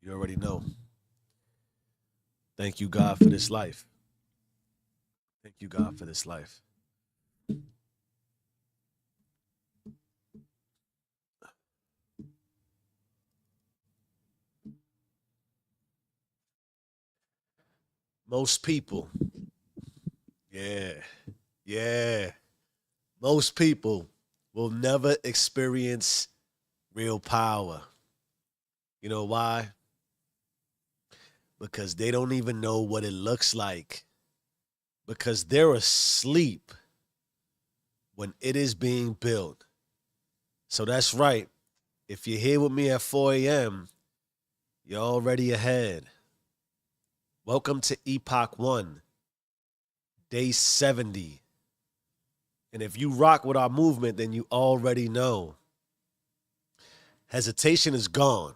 You already know. Thank you, God, for this life. Thank you, God, for this life. Most people, yeah, yeah, most people will never experience real power. You know why? Because they don't even know what it looks like. Because they're asleep when it is being built. So that's right. If you're here with me at 4 a.m., you're already ahead. Welcome to Epoch 1, day 70. And if you rock with our movement, then you already know. Hesitation is gone.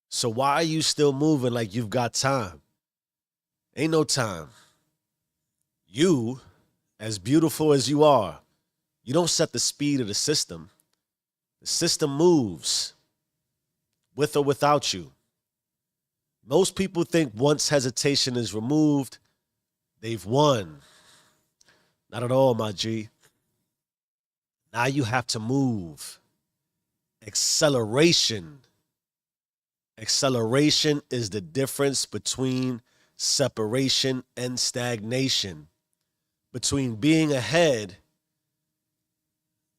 So why are you still moving like you've got time? Ain't no time. You, as beautiful as you are, you don't set the speed of the system. The system moves with or without you. Most people think once hesitation is removed, they've won. Not at all, my G. Now you have to move. Acceleration. Acceleration is the difference between separation and stagnation, between being ahead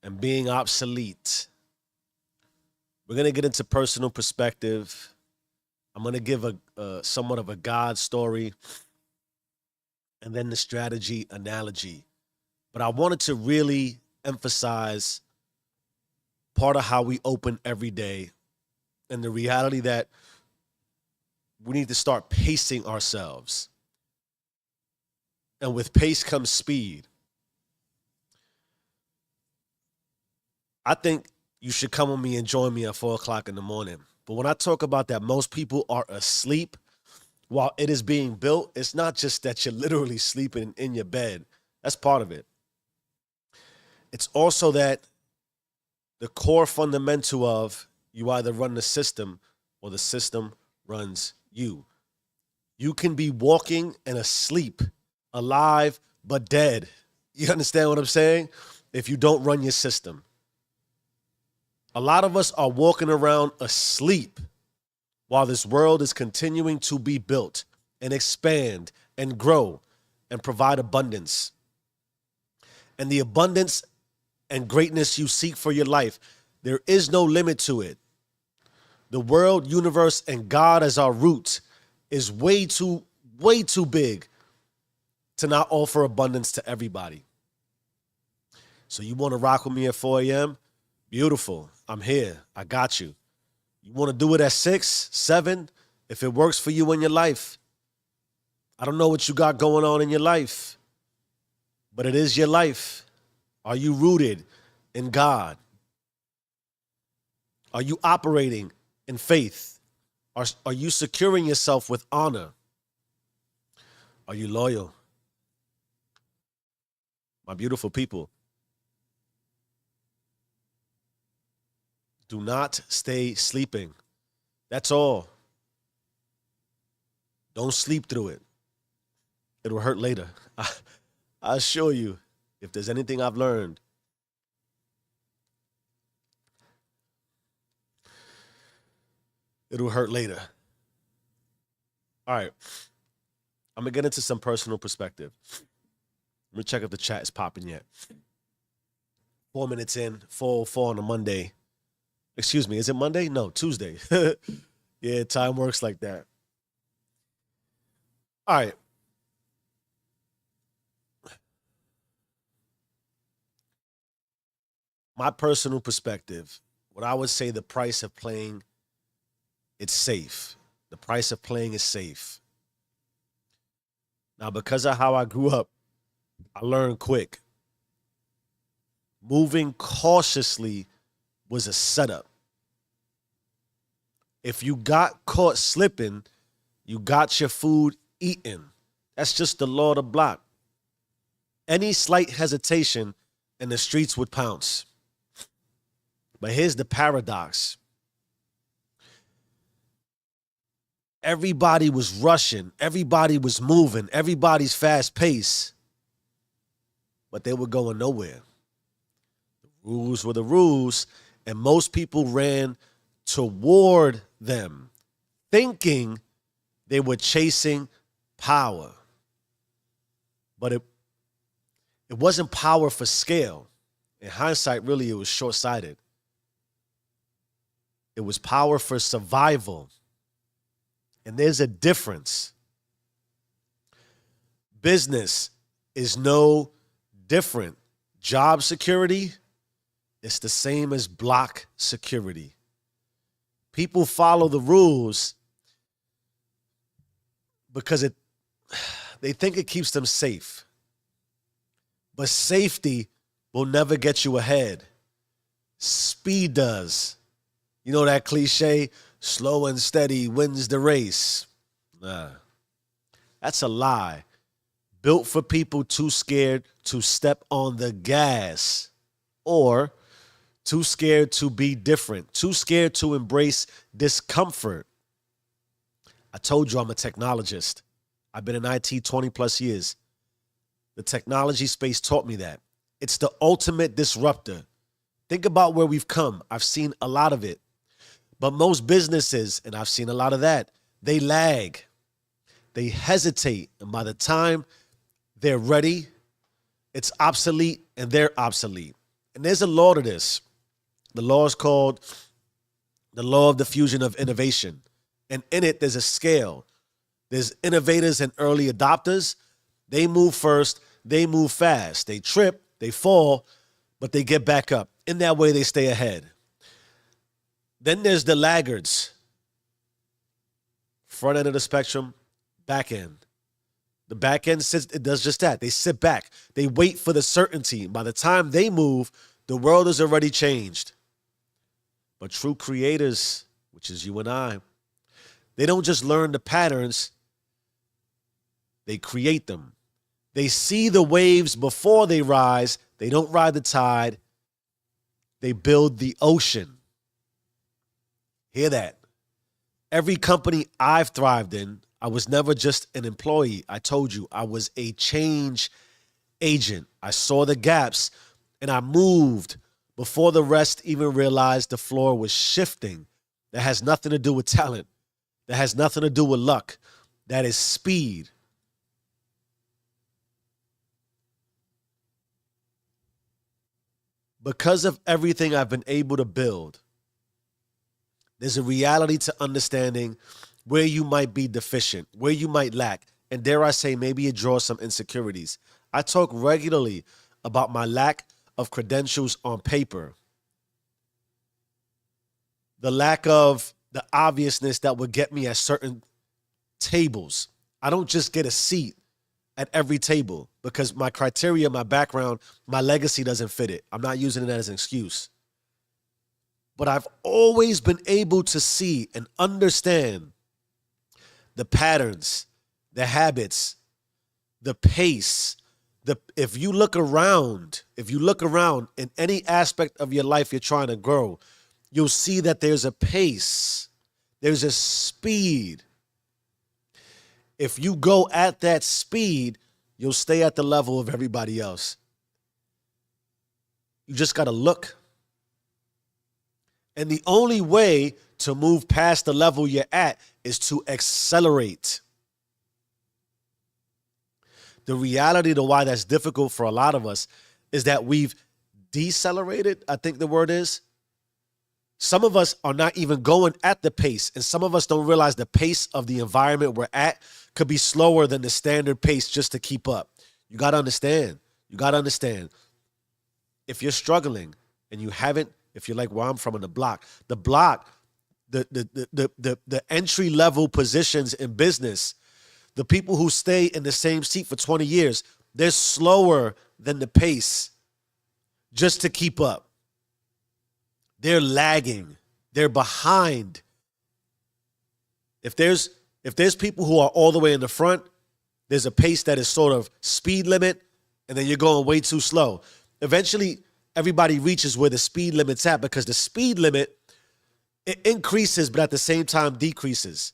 and being obsolete. We're going to get into personal perspective. I'm going to give a somewhat of a God story and then the strategy analogy. But I wanted to really emphasize part of how we open every day and the reality that we need to start pacing ourselves. And with pace comes speed. I think you should come with me and join me at 4 o'clock in the morning. But when I talk about that, most people are asleep while it is being built. It's not just that you're literally sleeping in your bed. That's part of it. It's also that the core fundamental of you either run the system or the system runs you. You can be walking and asleep, alive, but dead. You understand what I'm saying? If you don't run your system. A lot of us are walking around asleep while this world is continuing to be built and expand and grow and provide abundance. And the abundance and greatness you seek for your life, there is no limit to it. The world, universe, and God as our roots is way too big to not offer abundance to everybody. So you want to rock with me at 4 a.m.? Beautiful. I'm here. I got you. You want to do it at 6, 7? If it works for you in your life. I don't know what you got going on in your life, but it is your life. Are you rooted in God? Are you operating in faith? Are you securing yourself with honor? Are you loyal? My beautiful people, do not stay sleeping. That's all. Don't sleep through it. It'll hurt later. I assure you, if there's anything I've learned, it'll hurt later. All right. I'm going to get into some personal perspective. Let me check if the chat is popping yet. 4 minutes in, 4:04 on a Monday. Excuse me, is it Monday? No, Tuesday. Yeah, time works like that. All right. My personal perspective, what I would say the price of playing, it's safe. The price of playing is safe. Now, because of how I grew up, I learned quick. Moving cautiously was a setup. If you got caught slipping, you got your food eaten. That's just the law of the block. Any slight hesitation and the streets would pounce. But here's the paradox. Everybody was rushing. Everybody was moving. Everybody's fast paced, but they were going nowhere. Rules were the rules, and most people ran toward them, thinking they were chasing power. But it wasn't power for scale. In hindsight, really, it was short-sighted. It was power for survival. And there's a difference. Business is no different. Job security, it's the same as block security. People follow the rules because they think it keeps them safe. But safety will never get you ahead. Speed does. You know that cliche, slow and steady wins the race. Nah, that's a lie. Built for people too scared to step on the gas, or too scared to be different, too scared to embrace discomfort. I told you I'm a technologist. I've been in IT 20 plus years. The technology space taught me that. It's the ultimate disruptor. Think about where we've come. I've seen a lot of it. But most businesses, and I've seen a lot of that, they lag. They hesitate. And by the time they're ready, it's obsolete and they're obsolete. And there's a law to this. The law is called the law of diffusion of innovation. And in it, there's a scale. There's innovators and early adopters. They move first. They move fast. They trip. They fall. But they get back up. In that way, they stay ahead. Then there's the laggards. Front end of the spectrum, back end. The back end it does just that. They sit back. They wait for the certainty. By the time they move, the world has already changed. But true creators, which is you and I, they don't just learn the patterns, they create them. They see the waves before they rise. They don't ride the tide. They build the ocean. Hear that? Every company I've thrived in, I was never just an employee. I told you, I was a change agent. I saw the gaps and I moved before the rest even realized the floor was shifting. That has nothing to do with talent. That has nothing to do with luck. That is speed. Because of everything I've been able to build, there's a reality to understanding where you might be deficient, where you might lack, and dare I say, maybe it draws some insecurities. I talk regularly about my lack of credentials on paper, the lack of the obviousness that would get me at certain tables. I don't just get a seat at every table because my criteria, my background, my legacy doesn't fit it. I'm not using it as an excuse. But I've always been able to see and understand the patterns, the habits, the pace. If you look around in any aspect of your life you're trying to grow, you'll see that there's a pace, there's a speed. If you go at that speed, you'll stay at the level of everybody else. You just got to look. And the only way to move past the level you're at is to accelerate. The reality to why that's difficult for a lot of us is that we've decelerated, I think the word is. Some of us are not even going at the pace, and some of us don't realize the pace of the environment we're at could be slower than the standard pace just to keep up. You got to understand. If you're struggling and you haven't, if you're like where I'm from in the block, the entry level positions in business, the people who stay in the same seat for 20 years, they're slower than the pace just to keep up. They're lagging. They're behind. If there's people who are all the way in the front, there's a pace that is sort of speed limit, and then you're going way too slow. Eventually, everybody reaches where the speed limit's at because the speed limit, it increases, but at the same time decreases.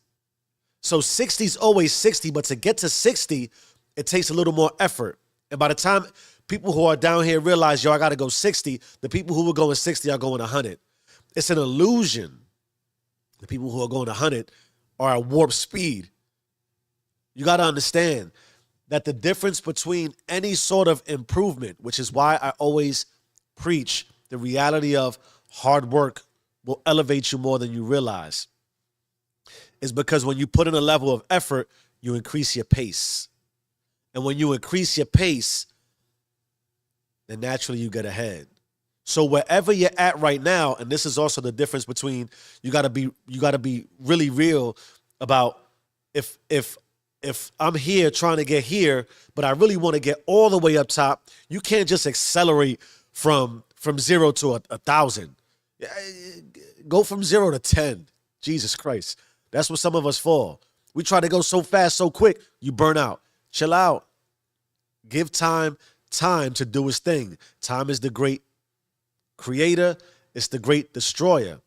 So 60 is always 60, but to get to 60, it takes a little more effort. And by the time people who are down here realize, yo, I got to go 60, the people who are going 60 are going 100. It's an illusion. The people who are going 100 are at warp speed. You got to understand that the difference between any sort of improvement, which is why I always preach the reality of hard work will elevate you more than you realize, is because when you put in a level of effort, you increase your pace. And when you increase your pace, then naturally you get ahead. So wherever you're at right now, and this is also the difference between you gotta be really real about if I'm here trying to get here, but I really want to get all the way up top, you can't just accelerate from 0 to 1,000. Go from 0 to 10. Jesus Christ. That's where some of us fall. We try to go so fast, so quick, you burn out. Chill out. Give time to do its thing. Time is the great creator. It's the great destroyer.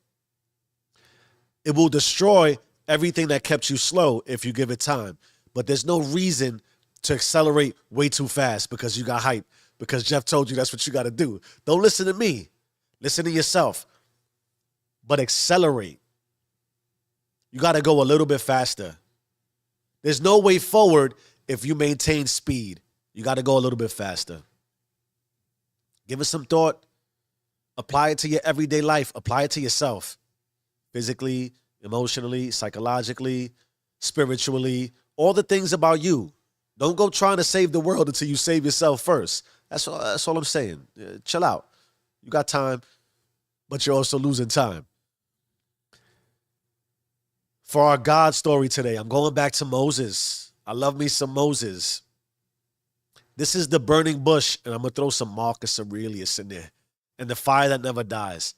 It will destroy everything that kept you slow if you give it time. But there's no reason to accelerate way too fast because you got hype, because Jeff told you that's what you got to do. Don't listen to me. Listen to yourself. But accelerate. You got to go a little bit faster. There's no way forward if you maintain speed. You got to go a little bit faster. Give it some thought. Apply it to your everyday life. Apply it to yourself. Physically, emotionally, psychologically, spiritually, all the things about you. Don't go trying to save the world until you save yourself first. That's all I'm saying. Chill out. You got time, but you're also losing time. For our God story today, I'm going back to Moses. I love me some Moses. This is the burning bush, and I'm going to throw some Marcus Aurelius in there, and the fire that never dies.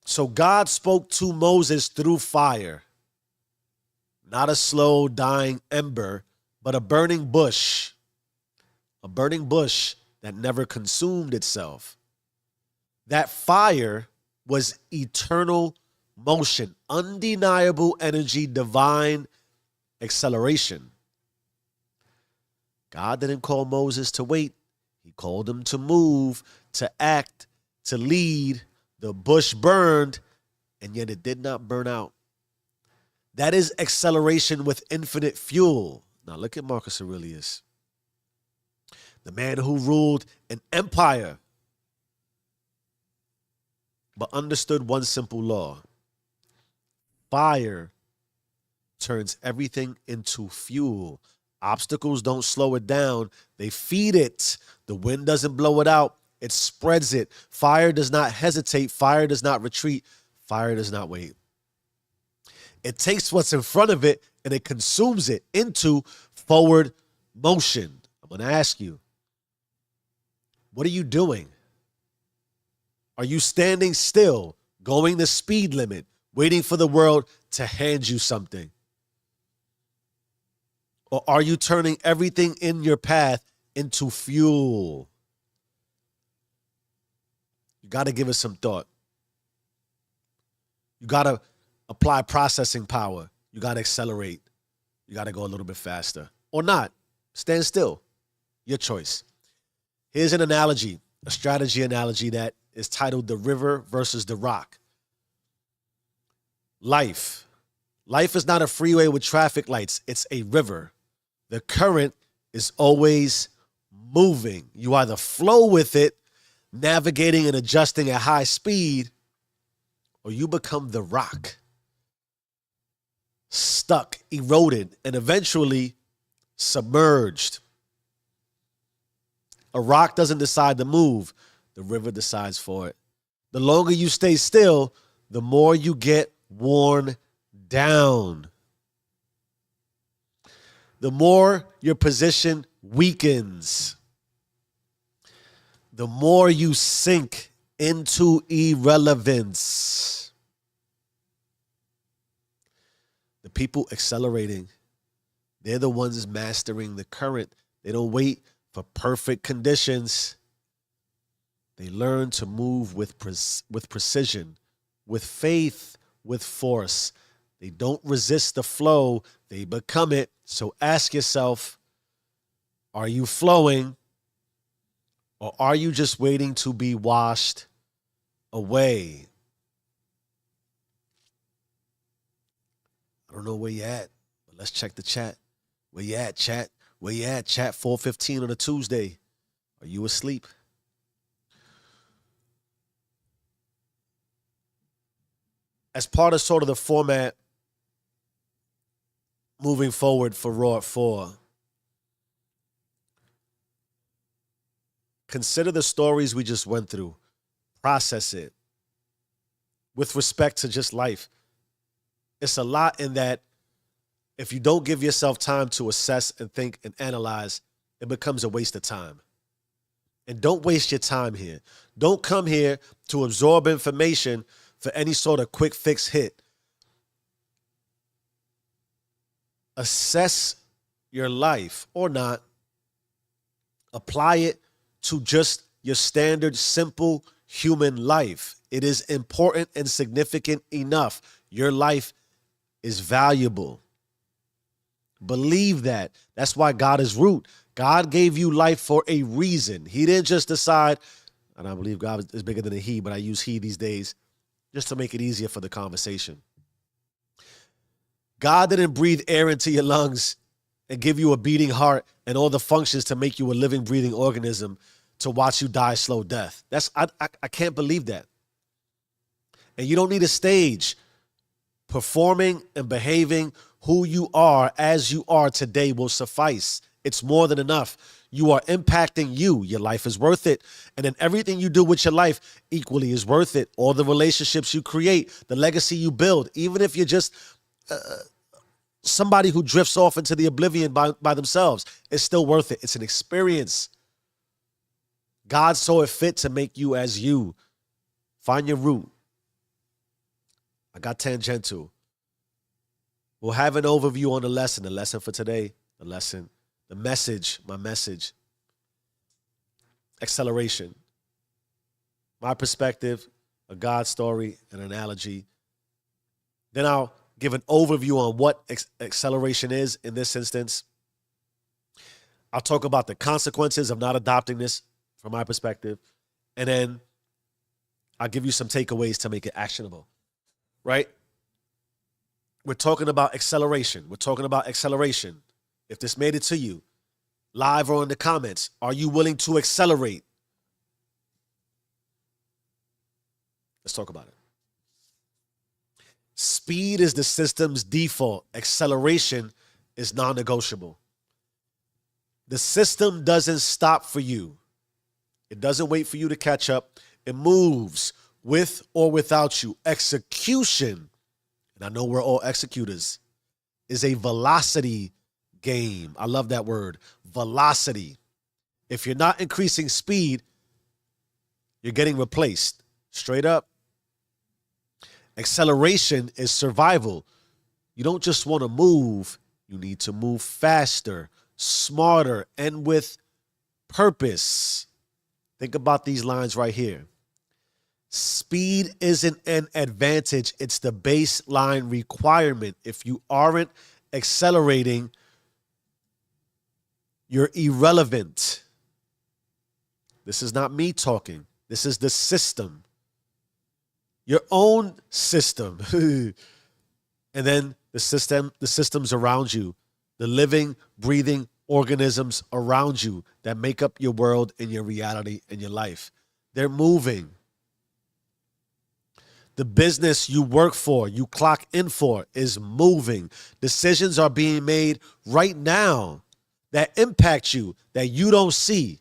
So God spoke to Moses through fire, not a slow dying ember, but a burning bush that never consumed itself. That fire was eternal motion, undeniable energy, divine acceleration. God didn't call Moses to wait. He called him to move, to act, to lead. The bush burned, and yet it did not burn out. That is acceleration with infinite fuel. Now look at Marcus Aurelius, the man who ruled an empire, but understood one simple law. Fire turns everything into fuel. Obstacles don't slow it down. They feed it. The wind doesn't blow it out. It spreads it. Fire does not hesitate. Fire does not retreat. Fire does not wait. It takes what's in front of it and it consumes it into forward motion. I'm going to ask you, what are you doing? Are you standing still, going the speed limit, waiting for the world to hand you something? Or are you turning everything in your path into fuel? You got to give it some thought. You got to apply processing power. You got to accelerate. You got to go a little bit faster. Or not. Stand still. Your choice. Here's an analogy, a strategy analogy that is titled The River versus the Rock. Life. Life is not a freeway with traffic lights. It's a river. The current is always moving. You either flow with it, navigating and adjusting at high speed, or you become the rock, stuck, eroded, and eventually submerged. A rock doesn't decide to move. The river decides for it. The longer you stay still, the more you get worn down. The more your position weakens, the more you sink into irrelevance. The people accelerating, they're the ones mastering the current. They don't wait for perfect conditions. They learn to move with precision, with faith, with force. They don't resist the flow, they become it. So ask yourself, are you flowing or are you just waiting to be washed away? I don't know where you at, but let's check the chat. Where you at, chat? Where you at, chat? 4:15 on a Tuesday. Are you asleep? As part of sort of the format moving forward for Raw at 4, consider the stories we just went through. Process it with respect to just life. It's a lot in that if you don't give yourself time to assess and think and analyze, it becomes a waste of time. And don't waste your time here. Don't come here to absorb information for any sort of quick fix hit. Assess your life or not. Apply it to just your standard, simple human life. It is important and significant enough. Your life is valuable. Believe that. That's why God is root. God gave you life for a reason. He didn't just decide, and I believe God is bigger than a he, but I use he these days just to make it easier for the conversation. God didn't breathe air into your lungs and give you a beating heart and all the functions to make you a living, breathing organism to watch you die a slow death. I can't believe that. And you don't need a stage. Performing and behaving who you are as you are today will suffice. It's more than enough. You are impacting you. Your life is worth it. And then everything you do with your life equally is worth it. All the relationships you create, the legacy you build, even if you're just somebody who drifts off into the oblivion by themselves, it's still worth it. It's an experience. God saw it fit to make you as you. Find your root. I got tangential. We'll have an overview on the lesson for today, the message, my message. Acceleration. My perspective, a God story, an analogy. Then I'll give an overview on what acceleration is in this instance. I'll talk about the consequences of not adopting this from my perspective. And then I'll give you some takeaways to make it actionable. Right? We're talking about acceleration. If this made it to you, live or in the comments, are you willing to accelerate? Let's talk about it. Speed is the system's default. Acceleration is non-negotiable. The system doesn't stop for you. It doesn't wait for you to catch up. It moves with or without you. Execution, and I know we're all executors, is a velocity game. I love that word, velocity. If you're not increasing speed, you're getting replaced. Straight up. Acceleration is survival. You don't just want to move. You need to move faster, smarter, and with purpose. Think about these lines right here. Speed isn't an advantage. It's the baseline requirement. If you aren't accelerating, you're irrelevant. This is not me talking. This is the system. Your own system. And then the systems around you, the living, breathing organisms around you that make up your world and your reality and your life. They're moving. The business you work for, you clock in for, is moving. Decisions are being made right now that impact you, that you don't see.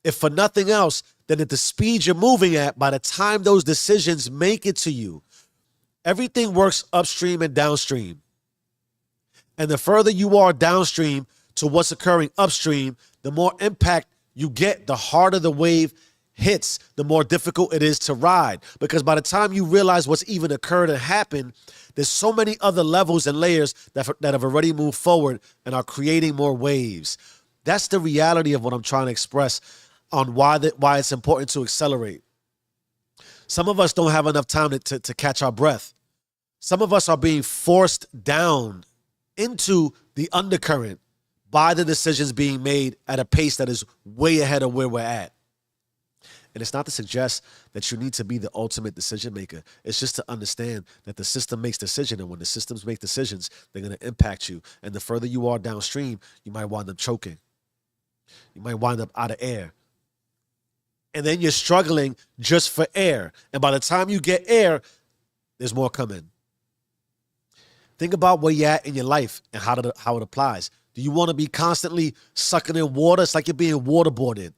If for nothing else, then at the speed you're moving at, by the time those decisions make it to you, everything works upstream and downstream. And the further you are downstream to what's occurring upstream, the more impact you get, the harder the wave hits, the more difficult it is to ride. Because by the time you realize what's even occurred and happened, there's so many other levels and layers that have already moved forward and are creating more waves. That's the reality of what I'm trying to express on why it's important to accelerate. Some of us don't have enough time to catch our breath. Some of us are being forced down into the undercurrent by the decisions being made at a pace that is way ahead of where we're at. And it's not to suggest that you need to be the ultimate decision maker. It's just to understand that the system makes decisions, and when the systems make decisions, they're going to impact you. And the further you are downstream, you might wind up choking. You might wind up out of air. And then you're struggling just for air. And by the time you get air, there's more coming. Think about where you're at in your life and how it applies. Do you want to be constantly sucking in water? It's like you're being waterboarded.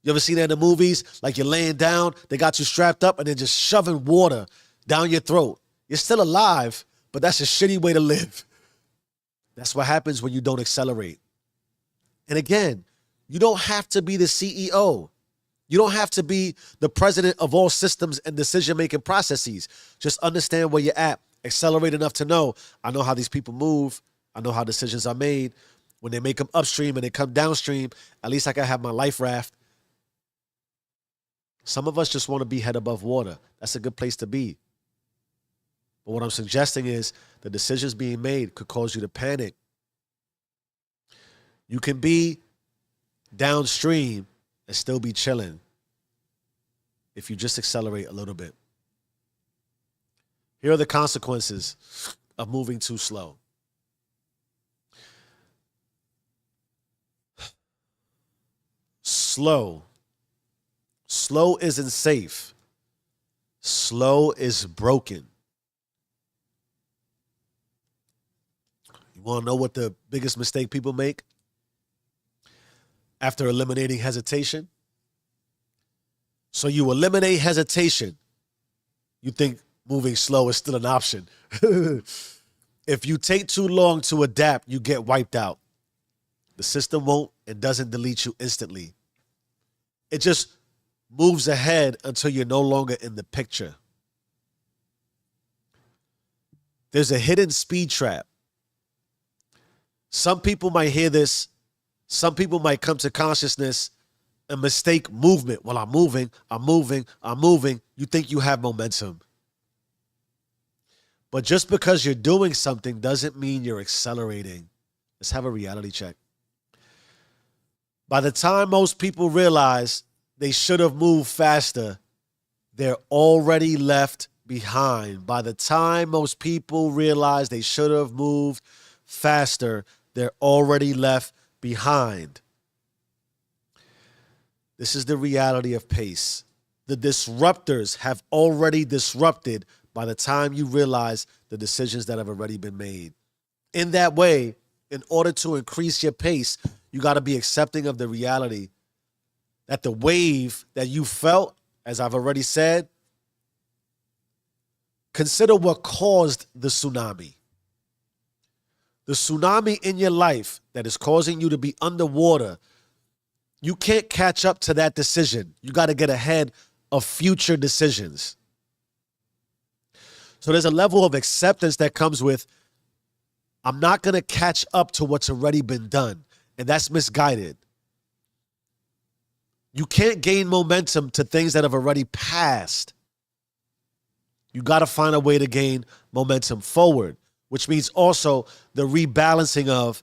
You ever seen that in the movies? Like you're laying down, they got you strapped up, and they're just shoving water down your throat. You're still alive, but that's a shitty way to live. That's what happens when you don't accelerate. And again, you don't have to be the CEO. You don't have to be the president of all systems and decision-making processes. Just understand where you're at. Accelerate enough to know, I know how these people move. I know how decisions are made. When they make them upstream and they come downstream, at least I can have my life raft. Some of us just want to be head above water. That's a good place to be. But what I'm suggesting is the decisions being made could cause you to panic. You can be downstream and still be chilling if you just accelerate a little bit. Here are the consequences of moving too slow. Slow. Slow isn't safe. Slow is broken. You want to know what the biggest mistake people make? After eliminating hesitation. So you eliminate hesitation. You think moving slow is still an option. If you take too long to adapt, you get wiped out. The system won't and doesn't delete you instantly. It just moves ahead until you're no longer in the picture. There's a hidden speed trap. Some people might hear this. Some people might come to consciousness and mistake movement. Well, I'm moving. You think you have momentum. But just because you're doing something doesn't mean you're accelerating. Let's have a reality check. By the time most people realize they should have moved faster, they're already left behind. By the time most people realize they should have moved faster, they're already left behind. This is the reality of pace. The disruptors have already disrupted by the time you realize the decisions that have already been made. In that way, in order to increase your pace, you got to be accepting of the reality that the wave that you felt, as I've already said, consider what caused the tsunami. The tsunami in your life that is causing you to be underwater, you can't catch up to that decision. You got to get ahead of future decisions. So there's a level of acceptance that comes with, I'm not going to catch up to what's already been done. And that's misguided. You can't gain momentum to things that have already passed. You got to find a way to gain momentum forward, which means also the rebalancing of,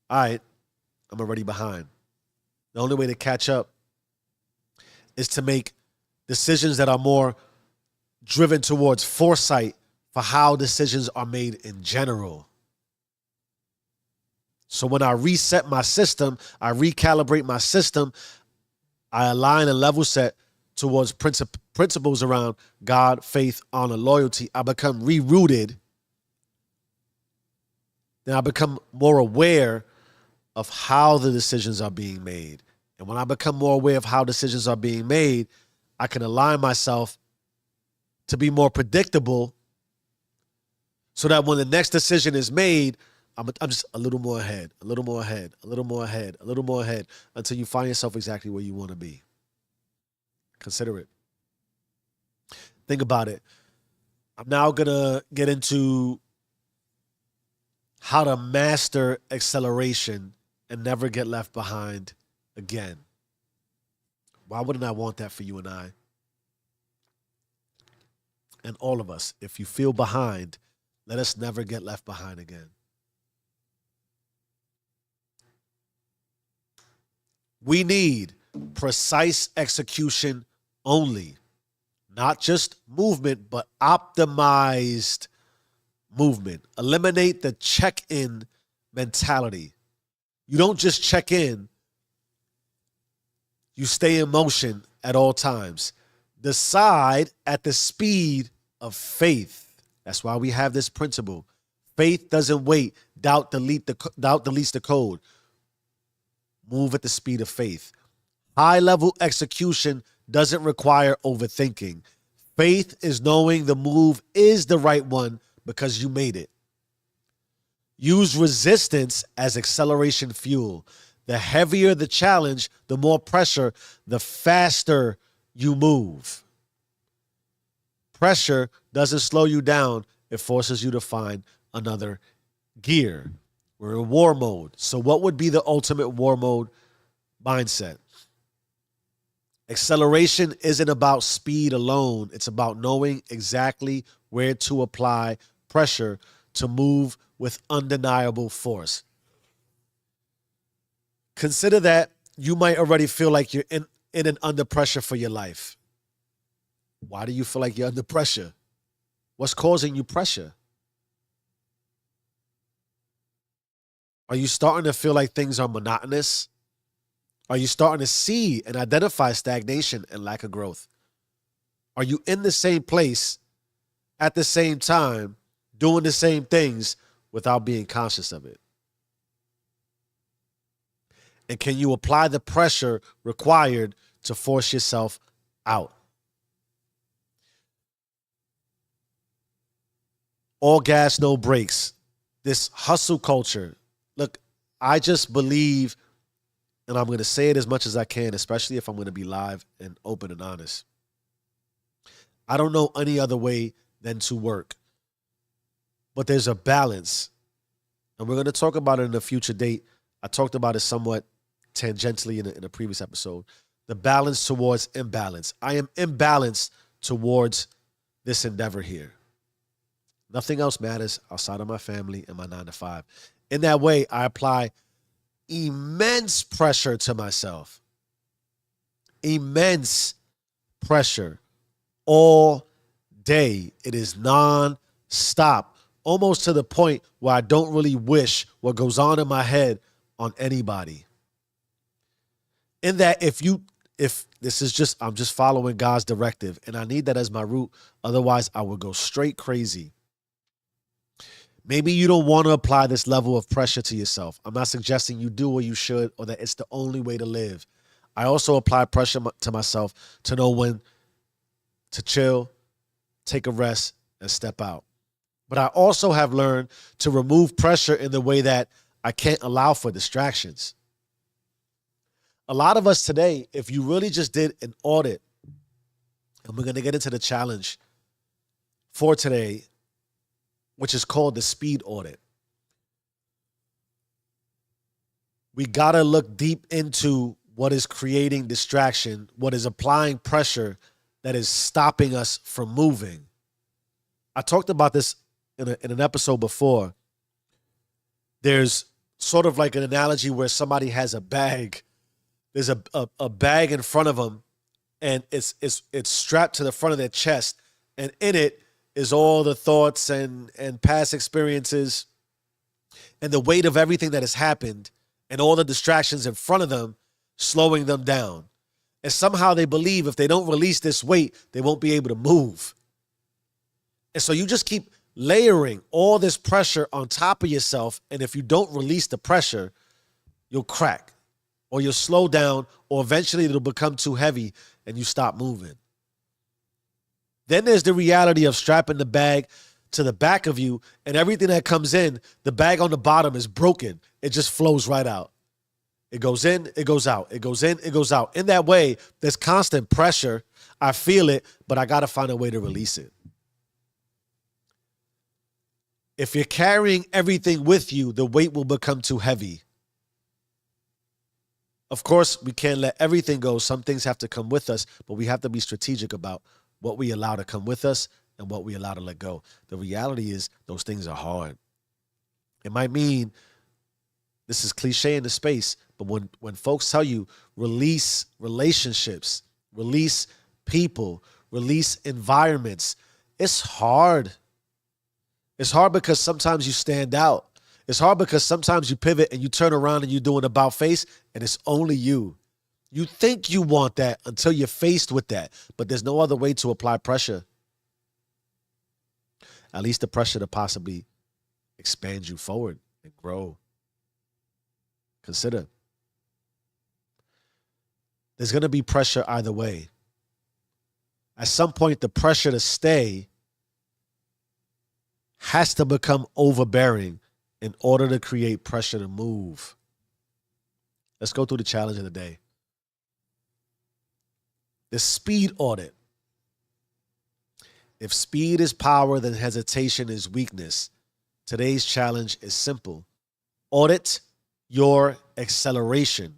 all right, I'm already behind. The only way to catch up is to make decisions that are more driven towards foresight for how decisions are made in general. So when I reset my system, I recalibrate my system, I align and level set towards principles around God, faith, honor, loyalty. I become rerouted. Then I become more aware of how the decisions are being made. And when I become more aware of how decisions are being made, I can align myself to be more predictable so that when the next decision is made, I'm just a little more ahead, a little more ahead, a little more ahead, a little more ahead, until you find yourself exactly where you want to be. Consider it. Think about it. I'm now going to get into how to master acceleration and never get left behind again. Why wouldn't I want that for you and I? and all of us, if you feel behind, let us never get left behind again. We need precise execution only, not just movement, but optimized movement. Eliminate the check-in mentality. You don't just check in, you stay in motion at all times. Decide at the speed of faith. That's why we have this principle. Faith doesn't wait. Doubt deletes the code. Move at the speed of faith. High-level execution doesn't require overthinking. Faith is knowing the move is the right one because you made it. Use resistance as acceleration fuel. The heavier the challenge, the more pressure, the faster you move. Pressure doesn't slow you down. It forces you to find another gear. We're in war mode. So what would be the ultimate war mode mindset? Acceleration isn't about speed alone. It's about knowing exactly where to apply pressure to move with undeniable force. Consider that you might already feel like you're in and under pressure for your life. Why do you feel like you're under pressure? What's causing you pressure? Are you starting to feel like things are monotonous? Are you starting to see and identify stagnation and lack of growth? Are you in the same place at the same time, doing the same things without being conscious of it? And can you apply the pressure required to force yourself out? All gas, no brakes. This hustle culture. Look, I just believe, and I'm going to say it as much as I can, especially if I'm going to be live and open and honest. I don't know any other way than to work. But there's a balance. And we're going to talk about it in a future date. I talked about it somewhat tangentially in a previous episode. The balance towards imbalance. I am imbalanced towards this endeavor here. Nothing else matters outside of my family and my 9 to 5. In that way, I apply immense pressure to myself. Immense pressure all day. It is non-stop, almost to the point where I don't really wish what goes on in my head on anybody. In that if this is just, I'm just following God's directive, and I need that as my root. Otherwise, I would go straight crazy. Maybe you don't want to apply this level of pressure to yourself. I'm not suggesting you do or you should, or that it's the only way to live. I also apply pressure to myself to know when to chill, take a rest, and step out. But I also have learned to remove pressure in the way that I can't allow for distractions. A lot of us today, if you really just did an audit, and we're going to get into the challenge for today, which is called the speed audit. We got to look deep into what is creating distraction, what is applying pressure that is stopping us from moving. I talked about this in an episode before. There's sort of like an analogy where somebody has a bag. There's a bag in front of them, and it's strapped to the front of their chest, and in it is all the thoughts and past experiences and the weight of everything that has happened and all the distractions in front of them, slowing them down. And somehow they believe if they don't release this weight, they won't be able to move. And so you just keep layering all this pressure on top of yourself. And if you don't release the pressure, you'll crack or you'll slow down, or eventually it'll become too heavy and you stop moving. Then there's the reality of strapping the bag to the back of you, and everything that comes in, the bag on the bottom is broken. It just flows right out. It goes in, it goes out. It goes in, it goes out. In that way, there's constant pressure. I feel it, but I got to find a way to release it. If you're carrying everything with you, the weight will become too heavy. Of course, we can't let everything go. Some things have to come with us, but we have to be strategic about what we allow to come with us and what we allow to let go. The reality is those things are hard. It might mean, this is cliche in the space, but when folks tell you release relationships, release people, release environments, it's hard. It's hard because sometimes you stand out. It's hard because sometimes you pivot and you turn around and you do an about face and it's only you. You think you want that until you're faced with that, but there's no other way to apply pressure. At least the pressure to possibly expand you forward and grow. Consider. There's going to be pressure either way. At some point, the pressure to stay has to become overbearing in order to create pressure to move. Let's go through the challenge of the day. The speed audit. If speed is power, then hesitation is weakness. Today's challenge is simple. Audit your acceleration.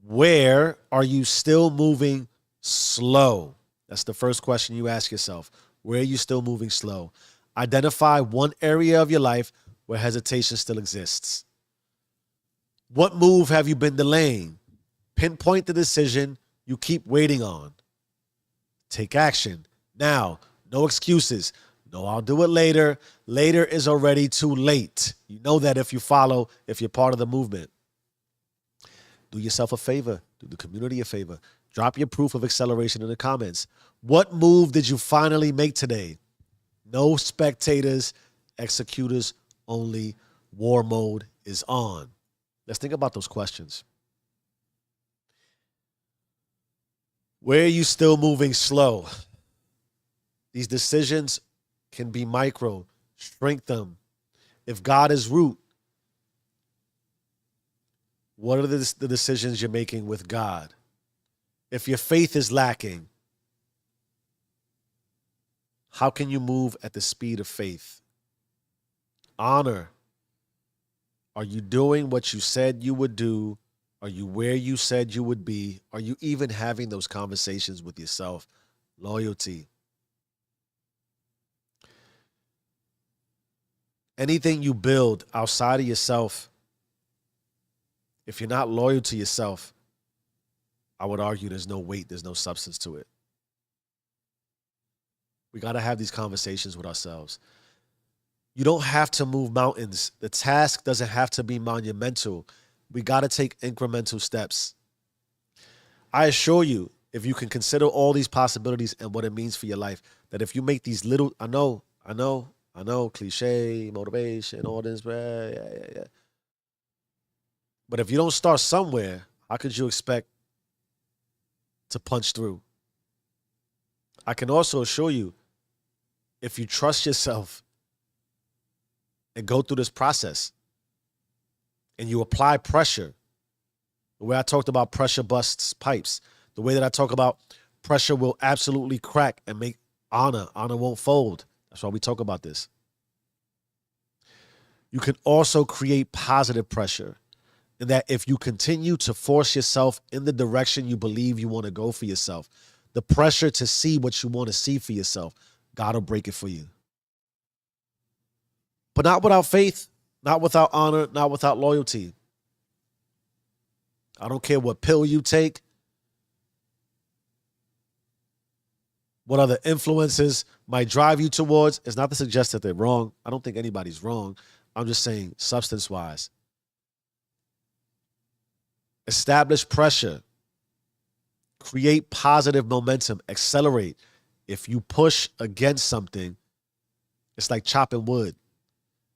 Where are you still moving slow? That's the first question you ask yourself. Where are you still moving slow? Identify one area of your life where hesitation still exists. What move have you been delaying? Pinpoint the decision you keep waiting on. Take action. Now, no excuses. No, I'll do it later. Later is already too late. You know that if you're part of the movement. Do yourself a favor. Do the community a favor. Drop your proof of acceleration in the comments. What move did you finally make today? No spectators, executors only. War mode is on. Let's think about those questions. Where are you still moving slow? These decisions can be micro. Shrink them. If God is root, what are the decisions you're making with God? If your faith is lacking, how can you move at the speed of faith? Honor. Are you doing what you said you would do? Are you where you said you would be? Are you even having those conversations with yourself? Loyalty. Anything you build outside of yourself, if you're not loyal to yourself, I would argue there's no weight, there's no substance to it. We got to have these conversations with ourselves. You don't have to move mountains. The task doesn't have to be monumental. We got to take incremental steps. I assure you, if you can consider all these possibilities and what it means for your life, that if you make these little, I know, cliche, motivation, all this, yeah. But if you don't start somewhere, how could you expect to punch through? I can also assure you, if you trust yourself and go through this process and you apply pressure, the way I talked about pressure busts pipes, the way that I talk about pressure will absolutely crack and make honor won't fold. That's why we talk about this. You can also create positive pressure in that if you continue to force yourself in the direction you believe you want to go for yourself, the pressure to see what you want to see for yourself, God will break it for you. But not without faith, not without honor, not without loyalty. I don't care what pill you take, what other influences might drive you towards. It's not to suggest that they're wrong. I don't think anybody's wrong. I'm just saying substance-wise. Establish pressure. Create positive momentum. Accelerate. If you push against something, it's like chopping wood.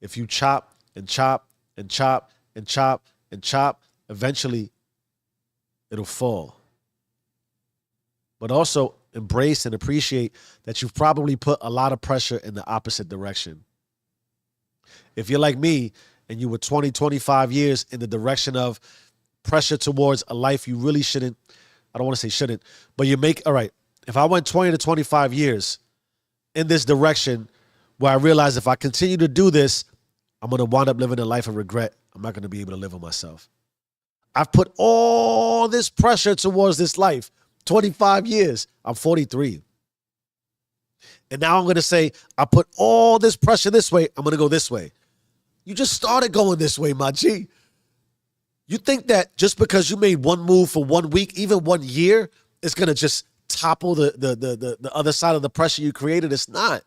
If you chop and chop and chop and chop and chop, eventually it'll fall. But also embrace and appreciate that you've probably put a lot of pressure in the opposite direction. If you're like me and you were 20, 25 years in the direction of pressure towards a life you really shouldn't, I don't want to say shouldn't, but all right, if I went 20 to 25 years in this direction where I realized if I continue to do this, I'm going to wind up living a life of regret. I'm not going to be able to live with myself. I've put all this pressure towards this life, 25 years. I'm 43. And now I'm going to say, I put all this pressure this way. I'm going to go this way. You just started going this way, my G. You think that just because you made one move for 1 week, even 1 year, it's going to just topple the other side of the pressure you created? It's not.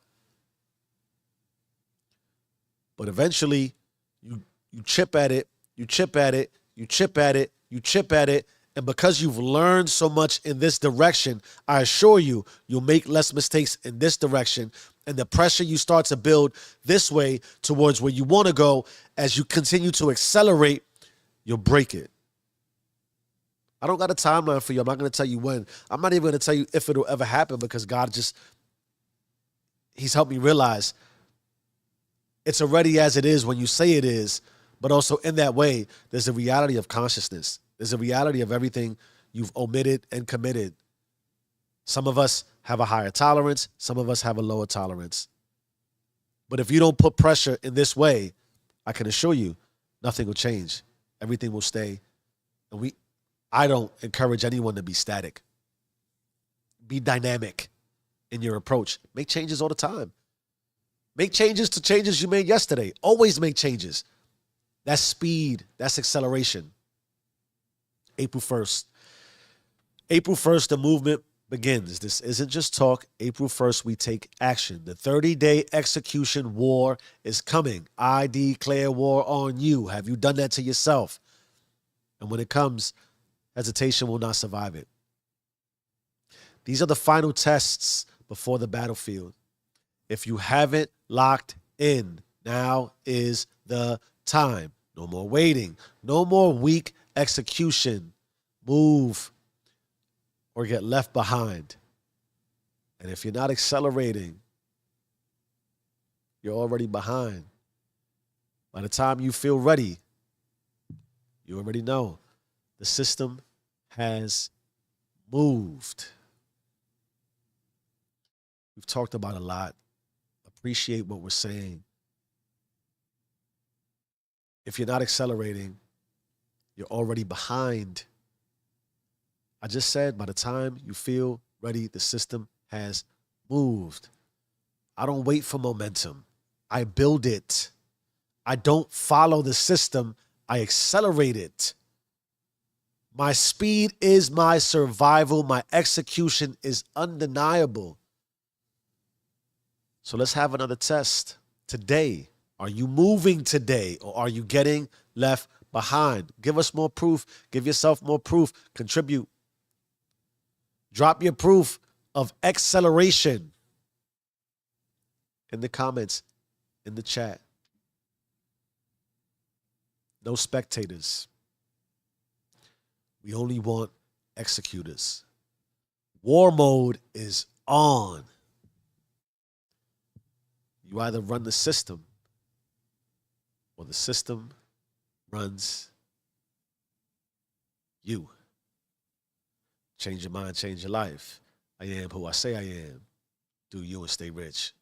But eventually, you chip at it, you chip at it, you chip at it, you chip at it. And because you've learned so much in this direction, I assure you, you'll make less mistakes in this direction. And the pressure you start to build this way towards where you want to go, as you continue to accelerate, you'll break it. I don't got a timeline for you. I'm not going to tell you when. I'm not even going to tell you if it'll ever happen, because God he's helped me realize it's already as it is when you say it is. But also in that way, there's a reality of consciousness. There's a reality of everything you've omitted and committed. Some of us have a higher tolerance. Some of us have a lower tolerance. But if you don't put pressure in this way, I can assure you, nothing will change. Everything will stay. And I don't encourage anyone to be static. Be dynamic in your approach. Make changes all the time. Make changes to changes you made yesterday. Always make changes. That's speed. That's acceleration. April 1st. April 1st, the movement begins. This isn't just talk. April 1st, we take action. The 30-day execution war is coming. I declare war on you. Have you done that to yourself? And when it comes, hesitation will not survive it. These are the final tests before the battlefield. If you haven't locked in, now is the time. No more waiting. No more weak execution. Move or get left behind. And if you're not accelerating, you're already behind. By the time you feel ready, you already know the system has moved. We've talked about a lot. Appreciate what we're saying. If you're not accelerating, you're already behind. I just said, by the time you feel ready, the system has moved. I don't wait for momentum. I build it. I don't follow the system. I accelerate it. My speed is my survival. My execution is undeniable. So let's have another test today. Are you moving today, or are you getting left behind? Give us more proof. Give yourself more proof. Contribute. Drop your proof of acceleration in the comments, in the chat. No spectators. We only want executors. War mode is on. You either run the system, or the system runs you. Change your mind, change your life. I am who I say I am. Do you and stay rich.